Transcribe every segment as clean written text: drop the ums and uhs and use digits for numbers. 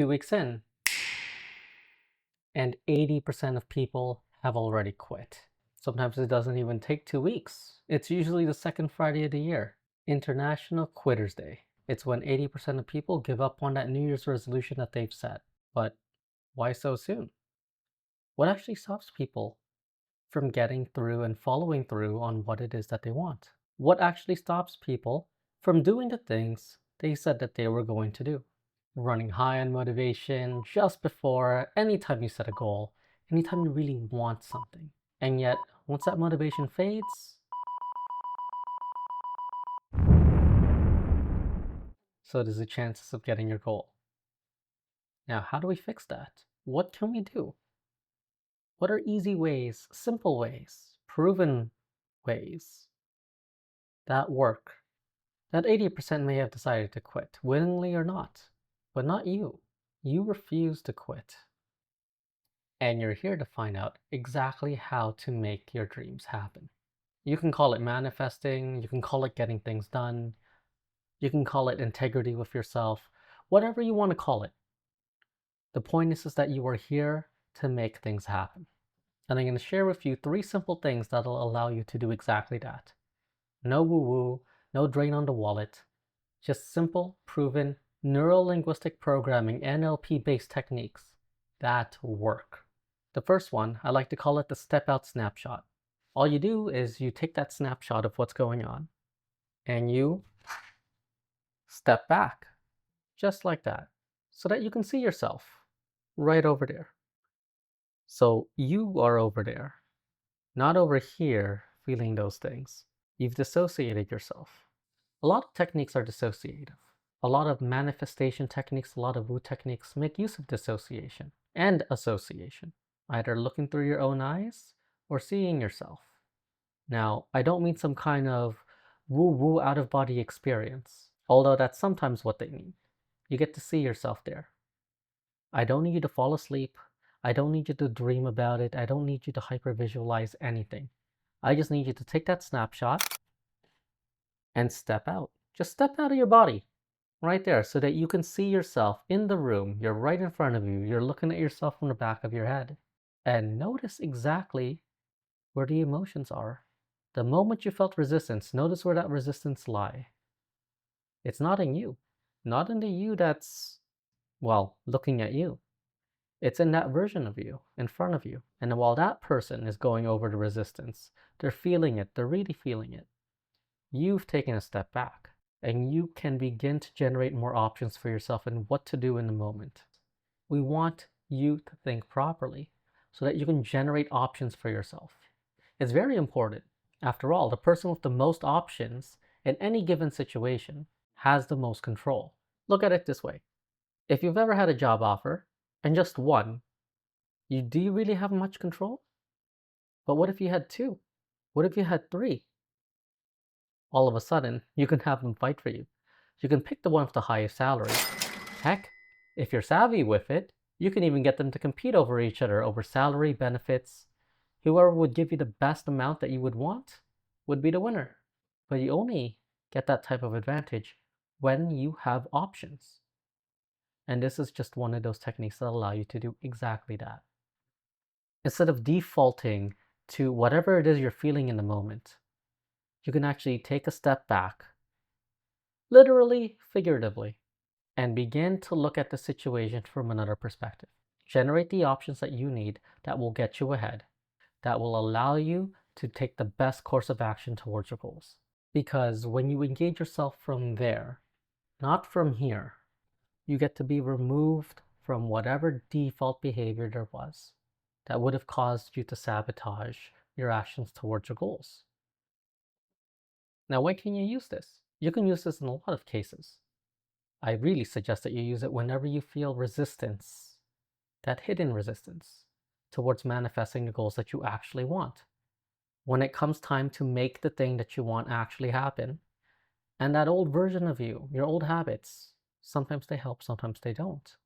2 weeks in, and 80% of people have already quit. Sometimes it doesn't even take 2 weeks. It's usually the second Friday of the year, International Quitters Day. It's when 80% of people give up on that New Year's resolution that they've set. But why so soon? What actually stops people from getting through and following through on what it is that they want? What actually stops people from doing the things they said that they were going to do? Running high on motivation just before, anytime you set a goal, anytime you really want something. And yet, once that motivation fades, so does the chances of getting your goal. Now, how do we fix that? What can we do? What are easy ways, simple ways, proven ways that work? That 80% may have decided to quit, willingly or not, but not you. You refuse to quit. And you're here to find out exactly how to make your dreams happen. You can call it manifesting, you can call it getting things done, you can call it integrity with yourself, whatever you want to call it. The point is that you are here to make things happen. And I'm going to share with you 3 simple things that'll allow you to do exactly that. No woo-woo, no drain on the wallet, just simple, proven, neuro-linguistic programming, NLP-based techniques that work. The first one, I like to call it the step-out snapshot. All you do is you take that snapshot of what's going on and you step back, just like that, so that you can see yourself right over there. So you are over there, not over here feeling those things. You've dissociated yourself. A lot of techniques are dissociative. A lot of manifestation techniques, a lot of woo techniques make use of dissociation and association, either looking through your own eyes or seeing yourself. Now, I don't mean some kind of woo-woo out-of-body experience, although that's sometimes what they mean. You get to see yourself there. I don't need you to fall asleep. I don't need you to dream about it. I don't need you to hyper-visualize anything. I just need you to take that snapshot and step out. Just step out of your body right there so that you can see yourself in the room. You're right in front of you. You're looking at yourself from the back of your head. And notice exactly where the emotions are. The moment you felt resistance, notice where that resistance lies. It's not in you. Not in the you that's, well, looking at you. It's in that version of you, in front of you. And while that person is going over the resistance, they're feeling it, they're really feeling it. You've taken a step back, and you can begin to generate more options for yourself and what to do in the moment. We want you to think properly so that you can generate options for yourself. It's very important. After all, the person with the most options in any given situation has the most control. Look at it this way. If you've ever had a job offer and just one, do you really have much control? But what if you had 2? What if you had 3? All of a sudden, you can have them fight for you. You can pick the one with the highest salary. Heck, if you're savvy with it, you can even get them to compete over each other over salary, benefits. Whoever would give you the best amount that you would want would be the winner. But you only get that type of advantage when you have options. And this is just one of those techniques that allow you to do exactly that. Instead of defaulting to whatever it is you're feeling in the moment, you can actually take a step back, literally, figuratively, and begin to look at the situation from another perspective. Generate the options that you need that will get you ahead, that will allow you to take the best course of action towards your goals. Because when you engage yourself from there, not from here, you get to be removed from whatever default behavior there was that would have caused you to sabotage your actions towards your goals. Now, when can you use this? You can use this in a lot of cases. I really suggest that you use it whenever you feel resistance, that hidden resistance, towards manifesting the goals that you actually want. When it comes time to make the thing that you want actually happen, and that old version of you, your old habits, sometimes they help, sometimes they don't.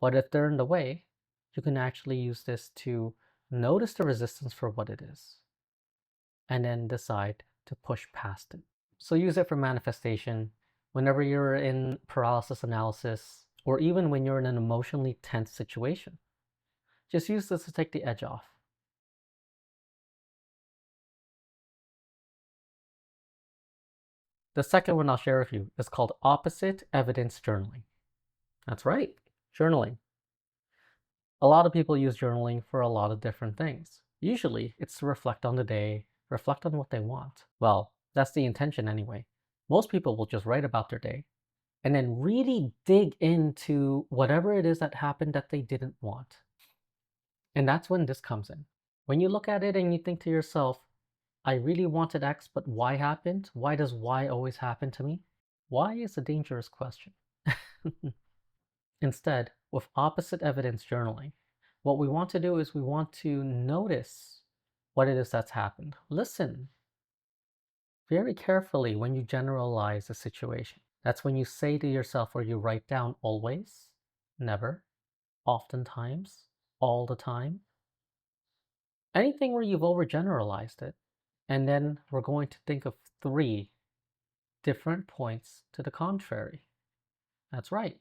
But if they're in the way, you can actually use this to notice the resistance for what it is, and then decide to push past it. So use it for manifestation. Whenever you're in paralysis analysis, or even when you're in an emotionally tense situation. Just use this to take the edge off. The second one I'll share with you is called opposite evidence journaling. That's right, journaling. A lot of people use journaling for a lot of different things. Usually, it's to reflect on the day, reflect on what they want. Well, that's the intention anyway. Most people will just write about their day and then really dig into whatever it is that happened that they didn't want. And that's when this comes in. When you look at it and you think to yourself, I really wanted X, but Y happened? Why does Y always happen to me? Why is a dangerous question. Instead, with opposite evidence journaling, what we want to do is we want to notice what it is that's happened. Listen very carefully when you generalize a situation. That's when you say to yourself or you write down always, never, oftentimes, all the time. Anything where you've overgeneralized it. And then we're going to think of 3 different points to the contrary. That's right.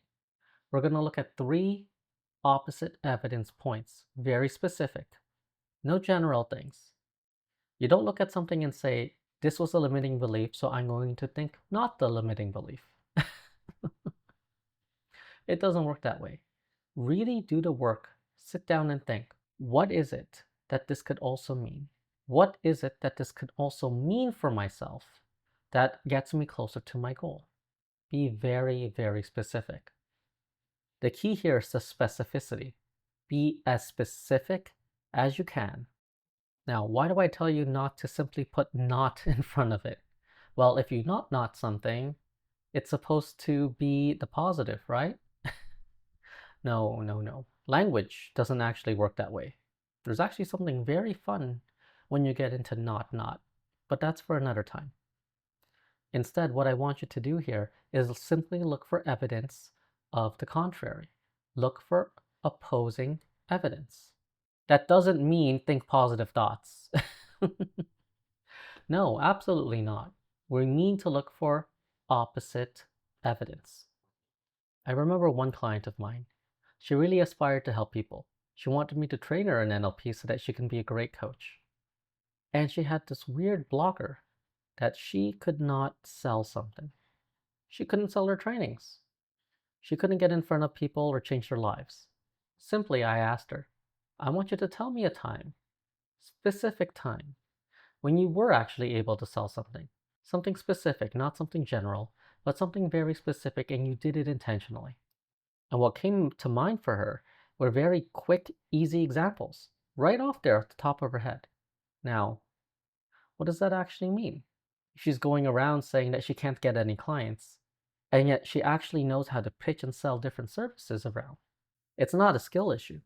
We're going to look at 3 opposite evidence points, very specific. No general things. You don't look at something and say, this was a limiting belief, so I'm going to think not the limiting belief. It doesn't work that way. Really do the work. Sit down and think, what is it that this could also mean? What is it that this could also mean for myself that gets me closer to my goal? Be very, very specific. The key here is the specificity. Be as specific as you can. Now, why do I tell you not to simply put not in front of it? Well, if you not something, it's supposed to be the positive, right? No. Language doesn't actually work that way. There's actually something very fun when you get into not, but that's for another time. Instead, what I want you to do here is simply look for evidence of the contrary. Look for opposing evidence. That doesn't mean think positive thoughts. No, absolutely not. We need to look for opposite evidence. I remember one client of mine. She really aspired to help people. She wanted me to train her in NLP so that she can be a great coach. And she had this weird blocker that she could not sell something. She couldn't sell her trainings. She couldn't get in front of people or change their lives. Simply, I asked her, I want you to tell me a time, specific time, when you were actually able to sell something. Something specific, not something general, but something very specific, and you did it intentionally. And what came to mind for her were very quick, easy examples, right off there at the top of her head. Now, what does that actually mean? She's going around saying that she can't get any clients, and yet she actually knows how to pitch and sell different services around. It's not a skill issue.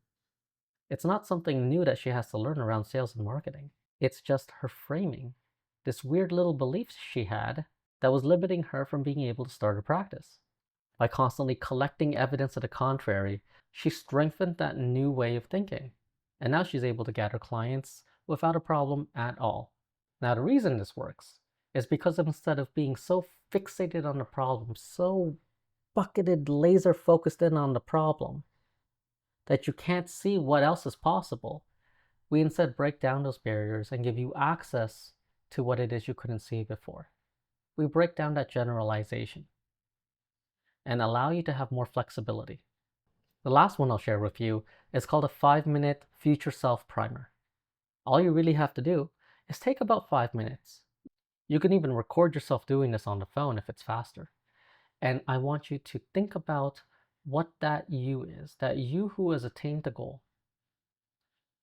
It's not something new that she has to learn around sales and marketing. It's just her framing, this weird little belief she had that was limiting her from being able to start a practice. By constantly collecting evidence to the contrary, she strengthened that new way of thinking. And now she's able to gather clients without a problem at all. Now, the reason this works is because instead of being so fixated on the problem, so bucketed, laser focused in on the problem, that you can't see what else is possible, we instead break down those barriers and give you access to what it is you couldn't see before. We break down that generalization and allow you to have more flexibility. The last one I'll share with you is called a 5-minute future self primer. All you really have to do is take about 5 minutes. You can even record yourself doing this on the phone if it's faster. And I want you to think about what that you is, that you who has attained the goal.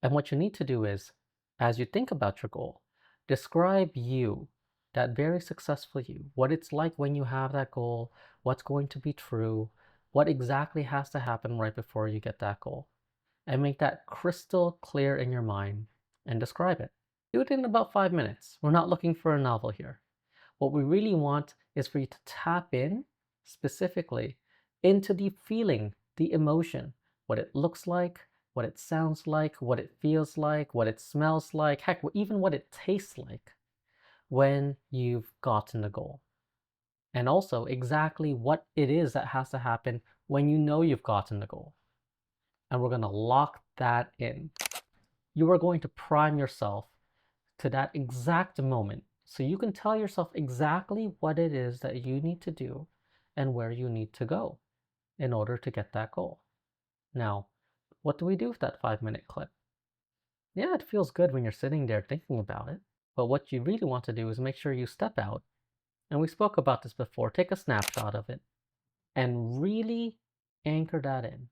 And what you need to do is, as you think about your goal, describe you, that very successful you, what it's like when you have that goal, what's going to be true, what exactly has to happen right before you get that goal. And make that crystal clear in your mind and describe it. Do it in about 5 minutes. We're not looking for a novel here. What we really want is for you to tap in specifically into the feeling, the emotion, what it looks like, what it sounds like, what it feels like, what it smells like, heck, even what it tastes like when you've gotten the goal. And also exactly what it is that has to happen when you know you've gotten the goal. And we're going to lock that in. You are going to prime yourself to that exact moment so you can tell yourself exactly what it is that you need to do and where you need to go in order to get that goal. Now, what do we do with that 5-minute clip? Yeah, it feels good when you're sitting there thinking about it, but what you really want to do is make sure you step out, and we spoke about this before, take a snapshot of it, and really anchor that in.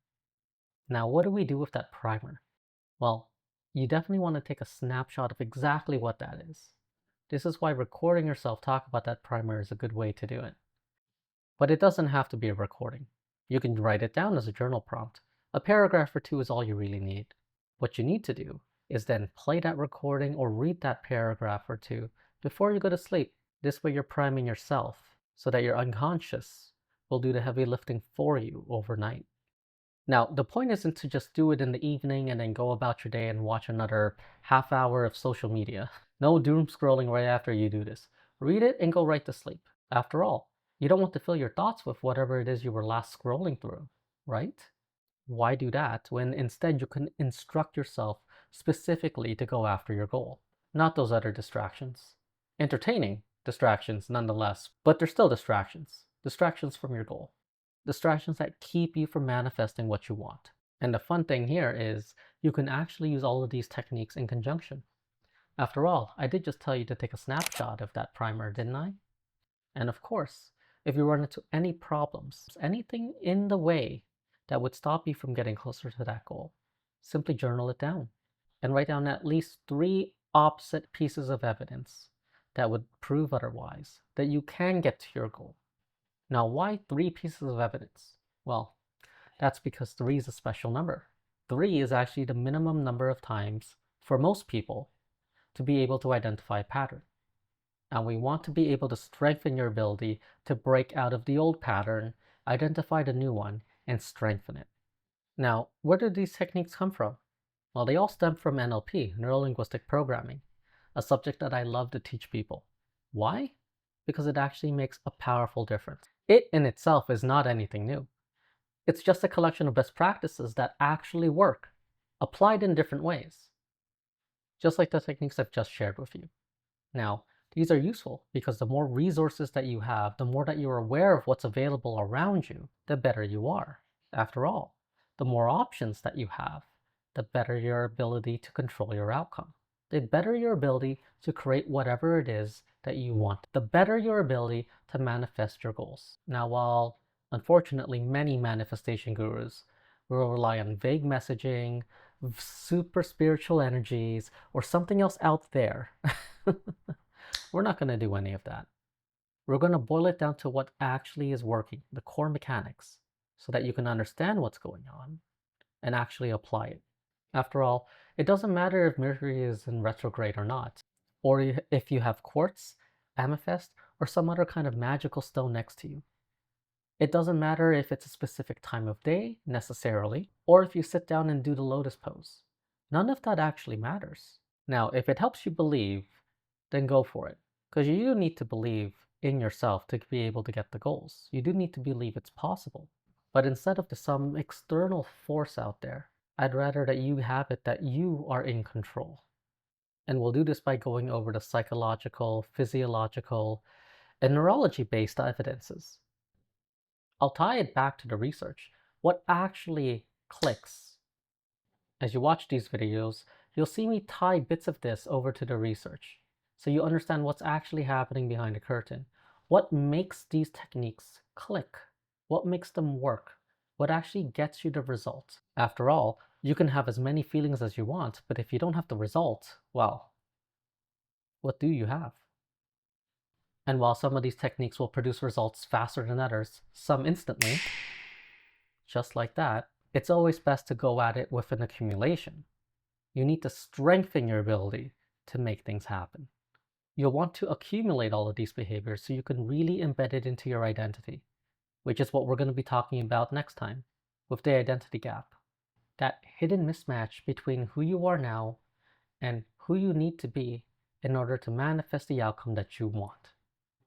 Now, what do we do with that primer? Well, you definitely want to take a snapshot of exactly what that is. This is why recording yourself talk about that primer is a good way to do it. But it doesn't have to be a recording. You can write it down as a journal prompt. A paragraph or two is all you really need. What you need to do is then play that recording or read that paragraph or two before you go to sleep. This way you're priming yourself so that your unconscious will do the heavy lifting for you overnight. Now, the point isn't to just do it in the evening and then go about your day and watch another half hour of social media. No doom scrolling right after you do this. Read it and go right to sleep. After all, you don't want to fill your thoughts with whatever it is you were last scrolling through, right? Why do that when instead you can instruct yourself specifically to go after your goal, not those other distractions? Entertaining distractions nonetheless, but they're still distractions. Distractions from your goal. Distractions that keep you from manifesting what you want. And the fun thing here is you can actually use all of these techniques in conjunction. After all, I did just tell you to take a snapshot of that primer, didn't I? And of course, if you run into any problems, anything in the way that would stop you from getting closer to that goal, simply journal it down and write down at least 3 opposite pieces of evidence that would prove otherwise, that you can get to your goal. Now, why 3 pieces of evidence? Well, that's because 3 is a special number. 3 is actually the minimum number of times for most people to be able to identify a pattern. And we want to be able to strengthen your ability to break out of the old pattern, identify the new one, and strengthen it. Now, where do these techniques come from? Well, they all stem from NLP, neuro-linguistic programming, a subject that I love to teach people. Why? Because it actually makes a powerful difference. It in itself is not anything new. It's just a collection of best practices that actually work, applied in different ways. Just like the techniques I've just shared with you. Now, these are useful because the more resources that you have, the more that you're aware of what's available around you, the better you are. After all, the more options that you have, the better your ability to control your outcome. The better your ability to create whatever it is that you want. The better your ability to manifest your goals. Now, while unfortunately many manifestation gurus will rely on vague messaging, super spiritual energies, or something else out there, we're not going to do any of that. We're going to boil it down to what actually is working, the core mechanics, so that you can understand what's going on and actually apply it. After all, it doesn't matter if Mercury is in retrograde or not, or if you have quartz, amethyst, or some other kind of magical stone next to you. It doesn't matter if it's a specific time of day, necessarily, or if you sit down and do the lotus pose. None of that actually matters. Now, if it helps you believe, then go for it. Because you do need to believe in yourself to be able to get the goals. You do need to believe it's possible. But instead of some external force out there, I'd rather that you have it that you are in control. And we'll do this by going over the psychological, physiological, and neurology-based evidences. I'll tie it back to the research. What actually clicks? As you watch these videos, you'll see me tie bits of this over to the research, so you understand what's actually happening behind the curtain. What makes these techniques click? What makes them work? What actually gets you the result? After all, you can have as many feelings as you want, but if you don't have the result, well, what do you have? And while some of these techniques will produce results faster than others, some instantly, just like that, it's always best to go at it with an accumulation. You need to strengthen your ability to make things happen. You'll want to accumulate all of these behaviors so you can really embed it into your identity, which is what we're going to be talking about next time with the identity gap. That hidden mismatch between who you are now and who you need to be in order to manifest the outcome that you want,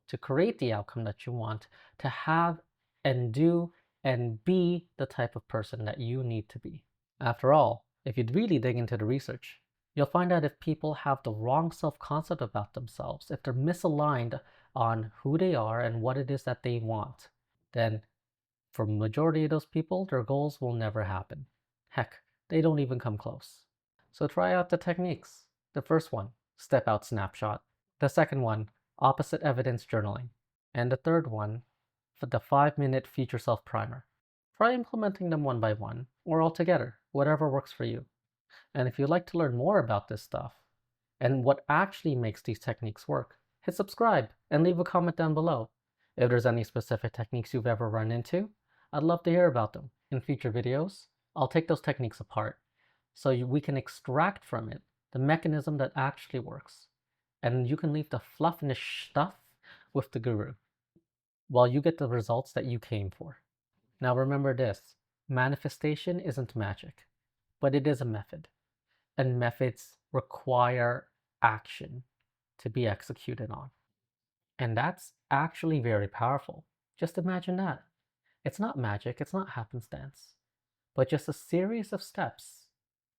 to create the outcome that you want, to have and do and be the type of person that you need to be. After all, if you'd really dig into the research, you'll find out if people have the wrong self-concept about themselves, if they're misaligned on who they are and what it is that they want, then for majority of those people, their goals will never happen. Heck, they don't even come close. So try out the techniques. The first one, step out snapshot. The second one, opposite evidence journaling. And the third one, for the 5-minute future self primer. Try implementing them one by one or all together, whatever works for you. And if you'd like to learn more about this stuff and what actually makes these techniques work, hit subscribe and leave a comment down below. If there's any specific techniques you've ever run into, I'd love to hear about them. In future videos, I'll take those techniques apart so we can extract from it the mechanism that actually works. And you can leave the fluff and the stuff with the guru while you get the results that you came for. Now remember this, manifestation isn't magic, but it is a method. And methods require action to be executed on. And that's actually very powerful. Just imagine that. It's not magic, it's not happenstance, but just a series of steps,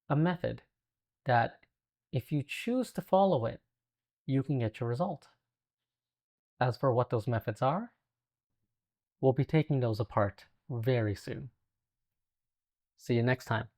a method that if you choose to follow it, you can get your result. As for what those methods are, we'll be taking those apart very soon. See you next time.